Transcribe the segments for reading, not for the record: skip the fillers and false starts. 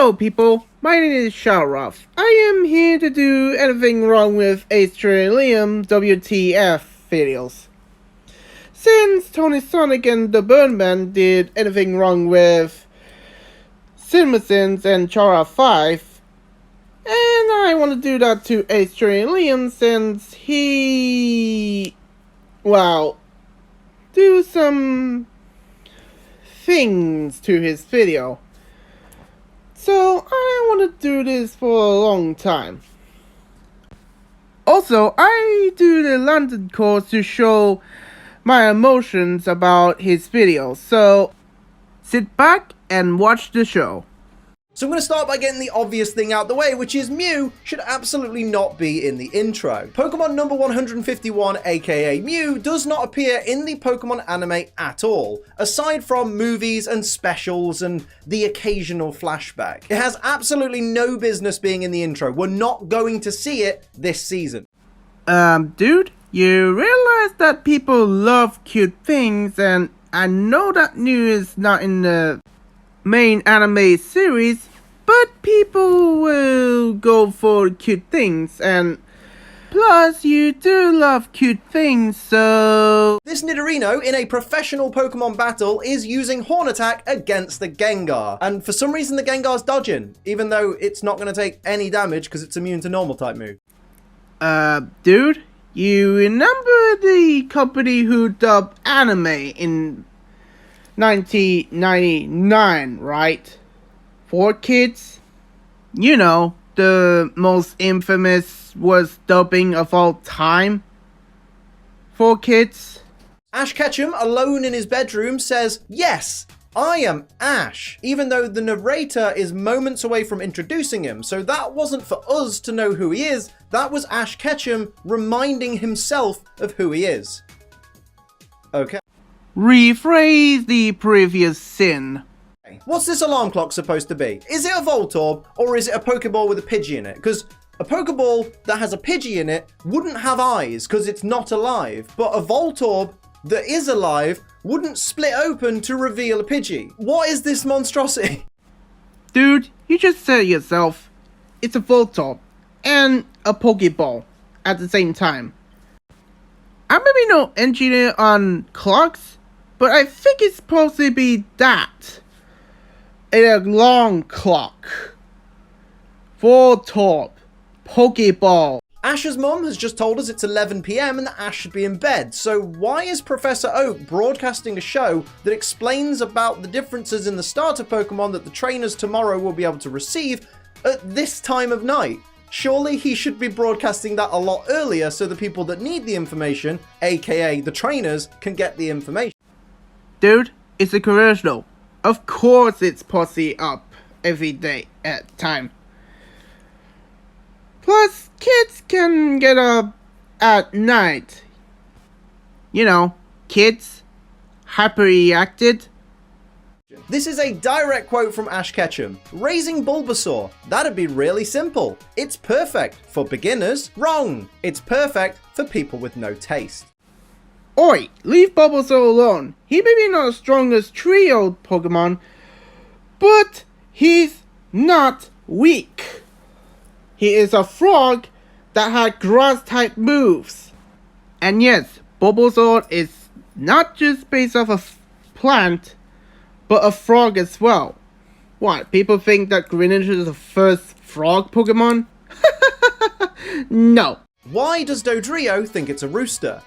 Hello people, my name is Sharaf. I am here to do anything wrong with a.t.l WTF videos. Since Tony Sonic and the Birdman did anything wrong with CinemaSins and Chara 5, and I want to do that to a.t.l since he, well, do some things to his video. So I want to do this for a long time. Also, I do the London course to show my emotions about his videos. So sit back and watch the show. So I'm going to start by getting the obvious thing out the way, which is Mew should absolutely not be in the intro. Pokemon number 151, aka Mew, does not appear in the Pokemon anime at all, aside from movies and specials and the occasional flashback. It has absolutely no business being in the intro. We're not going to see it this season. Dude, you realize that people love cute things, and I know that Mew is not in the main anime series, but people will go for cute things, and plus you do love cute things, so... This Nidorino in a professional Pokemon battle is using Horn Attack against the Gengar, and for some reason the Gengar's dodging, even though it's not going to take any damage because it's immune to normal type move. Dude, you remember the company who dubbed anime in 1999, right? For kids? You know, the most infamous was dubbing of all time for kids. Ash Ketchum, alone in his bedroom, says, "Yes, I am Ash," even though the narrator is moments away from introducing him, so that wasn't for us to know who he is, that was Ash Ketchum reminding himself of who he is. Okay. Rephrase the previous sin. What's this alarm clock supposed to be? Is it a Voltorb or is it a Pokeball with a Pidgey in it? Because a Pokeball that has a Pidgey in it wouldn't have eyes because it's not alive, but a Voltorb that is alive wouldn't split open to reveal a Pidgey. What is this monstrosity? Dude, you just said it yourself. It's a Voltorb and a Pokeball at the same time. I'm maybe no engineer on clocks, but I think it's supposed to be that. A long clock. Voltorb. Pokeball. Ash's mum has just told us it's 11 PM and that Ash should be in bed, so why is Professor Oak broadcasting a show that explains about the differences in the starter Pokemon that the trainers tomorrow will be able to receive at this time of night? Surely he should be broadcasting that a lot earlier so the people that need the information, aka the trainers, can get the information. Dude, it's a commercial. Of course it's posted up every day at time. Plus, kids can get up at night. You know, kids, hyperreacted. This is a direct quote from Ash Ketchum. Raising Bulbasaur, that'd be really simple. It's perfect for beginners. Wrong. It's perfect for people with no taste. Oi, leave Bulbasaur alone. He may be not the strongest trio Pokemon, but he's not weak. He is a frog that had grass type moves. And yes, Bulbasaur is not just based off a plant, but a frog as well. What, people think that Greninja is the first frog Pokemon? No. Why does Dodrio think it's a rooster?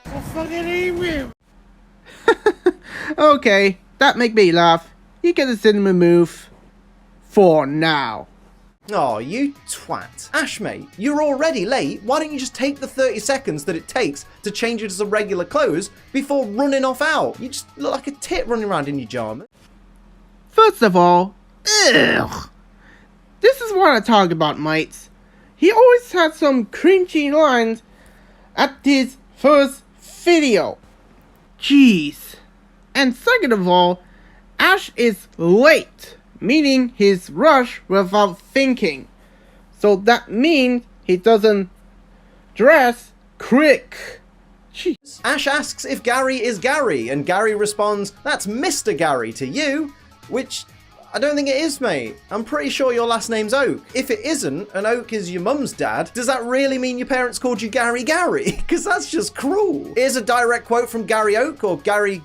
Okay, that make me laugh. You get the cinnamon move. For now. Aw, you twat. Ash, mate, you're already late. Why don't you just take the 30 seconds that it takes to change it to some regular clothes before running off out? You just look like a tit running around in your pyjamas. First of all, ugh. This is what I talk about, mates. He always had some cringy lines at his first video. Jeez. And second of all, Ash is late, meaning he's rushed without thinking. So that means he doesn't dress quick. Jeez. Ash asks if Gary is Gary, and Gary responds, "That's Mr. Gary to you," which I don't think it is, mate. I'm pretty sure your last name's Oak. If it isn't, and Oak is your mum's dad, does that really mean your parents called you Gary Gary? Because that's just cruel. Here's a direct quote from Gary Oak, or Gary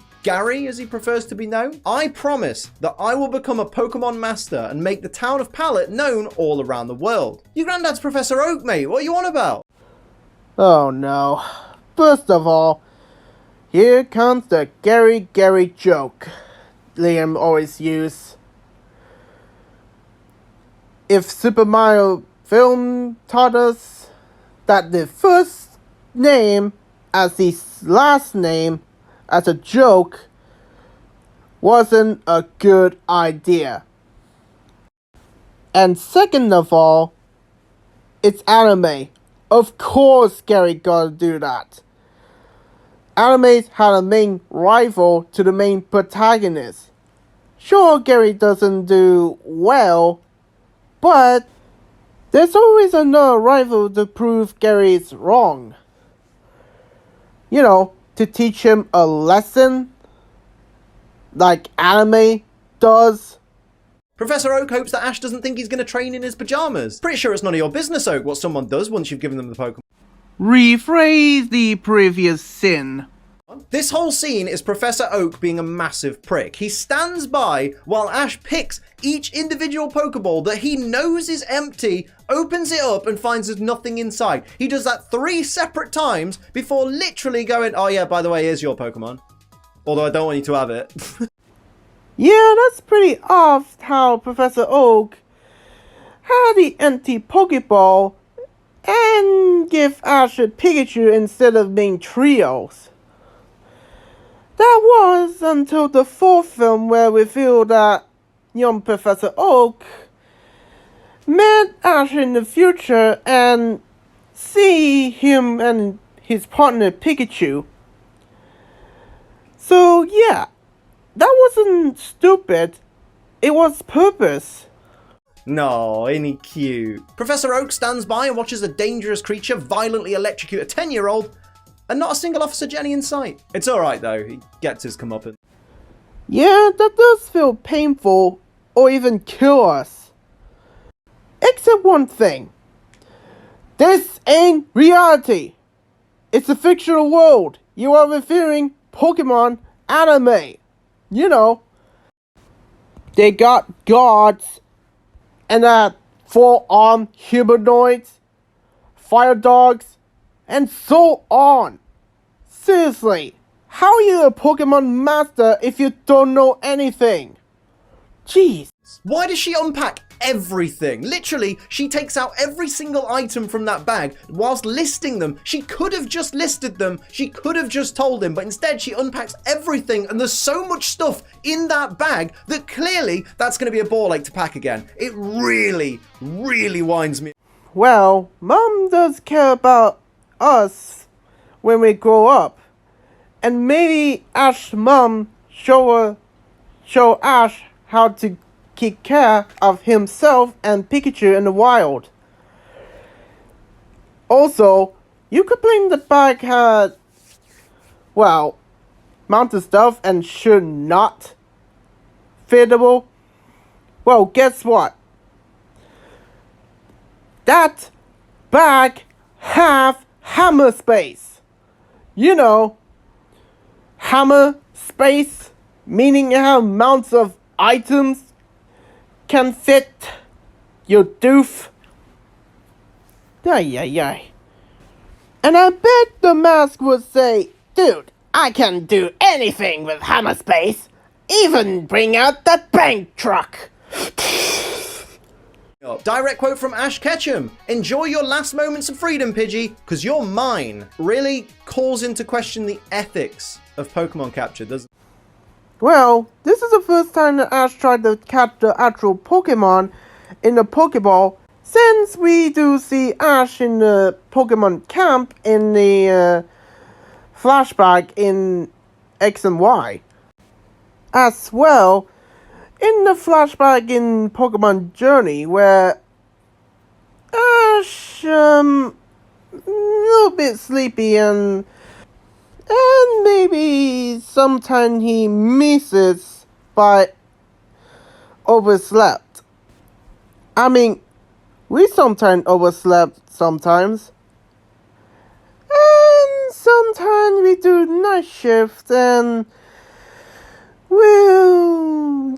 as he prefers to be known. I promise that I will become a Pokemon master and make the town of Pallet known all around the world. Your granddad's Professor Oak, mate. What are you on about? Oh no. First of all, here comes the Gary joke Liam always uses. If Super Mario film taught us that the first name as the last name as a joke wasn't a good idea. And second of all, it's anime. Of course Gary gotta do that. Animes had a main rival to the main protagonist. Sure, Gary doesn't do well, but there's always another rival to prove Gary's wrong. You know, to teach him a lesson, like anime does. Professor Oak hopes that Ash doesn't think he's going to train in his pajamas. Pretty sure it's none of your business, Oak, what someone does once you've given them the Pokemon. Rephrase the previous sin. This whole scene is Professor Oak being a massive prick. He stands by while Ash picks each individual Pokeball that he knows is empty, opens it up and finds there's nothing inside. He does that 3 separate times before literally going, oh yeah, by the way, here's your Pokemon. Although I don't want you to have it. Yeah, that's pretty off how Professor Oak had the empty Pokeball and give Ash a Pikachu instead of being trios. That was until the 4th film where we feel that young Professor Oak met Ash in the future and see him and his partner Pikachu. So yeah, that wasn't stupid. It was purpose. No, ain't he cute? Professor Oak stands by and watches a dangerous creature violently electrocute a 10-year-old and not a single Officer Jenny in sight. It's alright though, he gets his comeuppance. Yeah, that does feel painful or even kill us. Except one thing. This ain't reality. It's a fictional world. You are referring Pokemon anime. You know. They got gods and 4-armed humanoids, fire dogs, and so on. Seriously, how are you a Pokemon master if you don't know anything? Jeez. Why does she unpack everything? Literally, she takes out every single item from that bag whilst listing them. She could have just listed them. She could have just told him, but instead she unpacks everything and there's so much stuff in that bag that clearly that's going to be a ball ache to pack again. It really, really winds me. Well, Mom does care about us when we grow up. And maybe Ash's mom show Ash how to take care of himself and Pikachu in the wild. Also, you could blame the bag had, well, mounted stuff and should not fitable. Well, guess what? That bag have hammer space. You know, hammer space, meaning how amounts of items can fit your doof. Ay. And I bet the mask would say, dude, I can do anything with hammer space, even bring out the bank truck. Direct quote from Ash Ketchum. Enjoy your last moments of freedom, Pidgey, because you're mine. Really calls into question the ethics of Pokemon capture, doesn't it? Well, this is the first time that Ash tried to catch the actual Pokemon in the Pokeball, since we do see Ash in the Pokemon camp in the flashback in X and Y. As well, in the flashback in Pokemon Journey, where Ash, a little bit sleepy and maybe sometime he misses by overslept. I mean, we sometimes overslept sometimes. And sometimes we do night shift and we'll,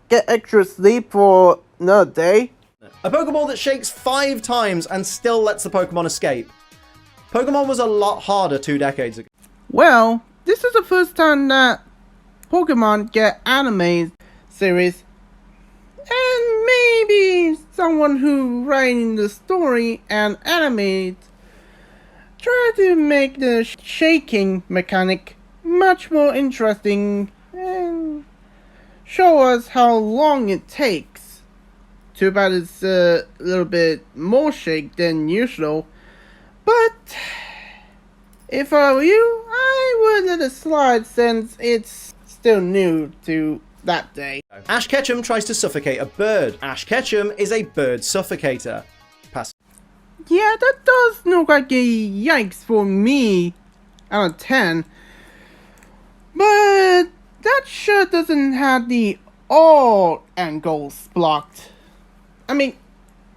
get extra sleep for another day. A Pokeball that shakes 5 times and still lets the Pokemon escape. Pokemon was a lot harder 2 decades ago. Well, this is the first time that Pokemon get anime series. And maybe someone who writing the story and animate try to make the shaking mechanic much more interesting and show us how long it takes. Too bad it's a little bit more shake than usual, but if I were you, I would let it slide since it's still new to that day. Ash Ketchum tries to suffocate a bird. Ash Ketchum is a bird suffocator. Pass. Yeah, that does look like a yikes for me out of 10. But that sure doesn't have the all angles blocked. I mean,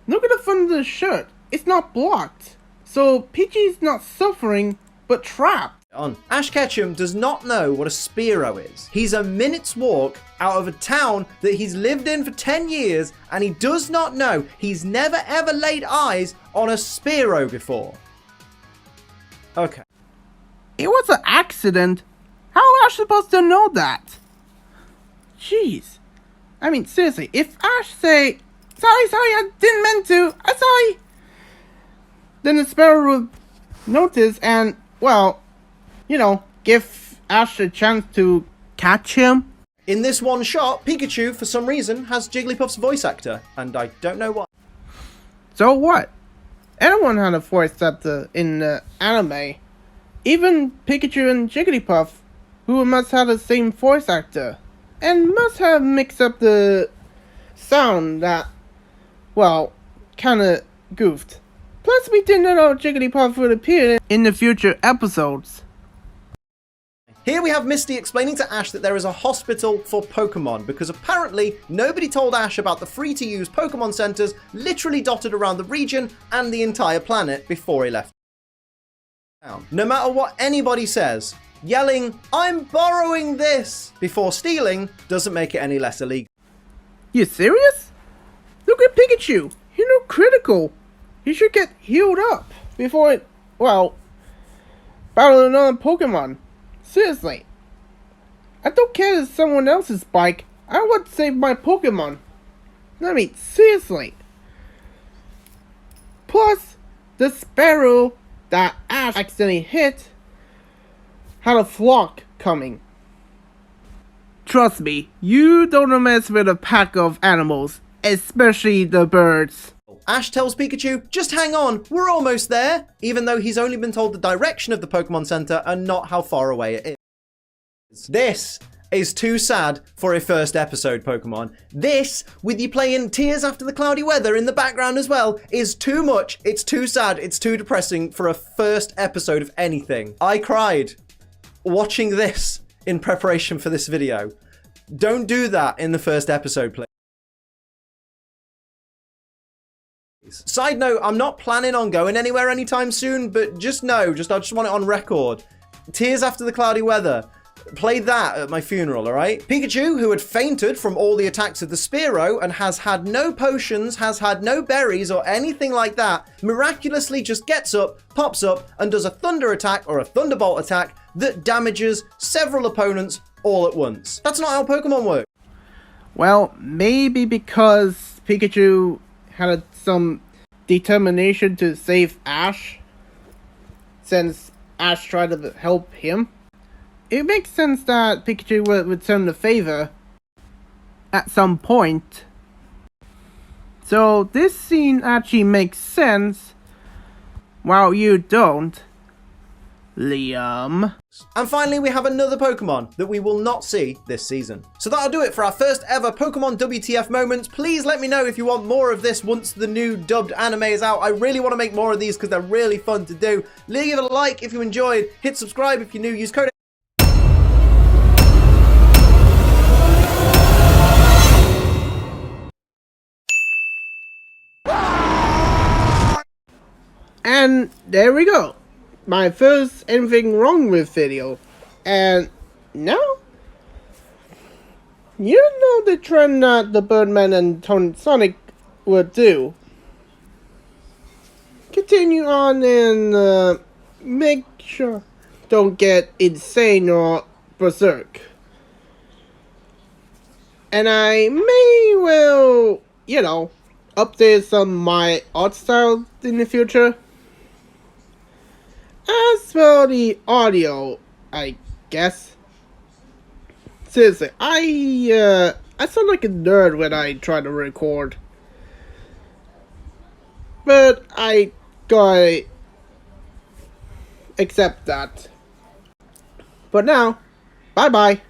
look at the front of the shirt. It's not blocked. So Pidgey's not suffering, but trapped. Ash Ketchum does not know what a Spearow is. He's a minute's walk out of a town that he's lived in for 10 years, and he does not know. He's never ever laid eyes on a Spearow before. Okay. It was an accident. How am I supposed to know that? Jeez. I mean, seriously, if Ash say, sorry, I didn't mean to, I'm sorry, then the Sparrow would notice and, well, give Ash a chance to catch him. In this one shot, Pikachu, for some reason, has Jigglypuff's voice actor, and I don't know why. So what? Anyone had a voice actor in the anime. Even Pikachu and Jigglypuff, who must have the same voice actor, and must have mixed up the sound that, well, kinda goofed. Plus, we didn't know Jigglypuff would appear in the future episodes. Here we have Misty explaining to Ash that there is a hospital for Pokemon because apparently nobody told Ash about the free-to-use Pokemon centers literally dotted around the region and the entire planet before he left town. No matter what anybody says, yelling, "I'm borrowing this," before stealing doesn't make it any less illegal. You serious? Look at Pikachu. He look critical. He should get healed up before it, well, battle another Pokemon. Seriously. I don't care if it's someone else's bike. I would save my Pokemon. I mean, seriously. Plus, the Sparrow that Ash accidentally hit had a flock coming. Trust me, you don't mess with a pack of animals, especially the birds. Ash tells Pikachu, just hang on, we're almost there, even though he's only been told the direction of the Pokemon Center and not how far away it is. This is too sad for a first episode Pokemon. This, with you playing Tears After the Cloudy Weather in the background as well, is too much, it's too sad, it's too depressing for a first episode of anything. I cried watching this in preparation for this video. Don't do that in the first episode, please. Side note, I'm not planning on going anywhere anytime soon, but just know, I just want it on record. Tears After the Cloudy Weather. Play that at my funeral, alright? Pikachu, who had fainted from all the attacks of the Spearow and has had no potions, has had no berries or anything like that, miraculously just gets up, pops up, and does a thunder attack or a thunderbolt attack that damages several opponents all at once. That's not how Pokemon work. Well, maybe because Pikachu had some determination to save Ash, since Ash tried to help him. It makes sense that Pikachu would return the favor at some point. So this scene actually makes sense, while you don't, Liam. And finally, we have another Pokemon that we will not see this season. So that'll do it for our first ever Pokemon WTF moments. Please let me know if you want more of this once the new dubbed anime is out. I really want to make more of these because they're really fun to do. Leave a like if you enjoyed. Hit subscribe if you're new. Use code And there we go. My first anything wrong with video. And now, you know the trend that the Birdman and Sonic would do. Continue on and make sure don't get insane or berserk. And I may well, update some of my art style in the future. As for the audio, I guess. Seriously, I sound like a nerd when I try to record. But I gotta accept that. But now, bye bye.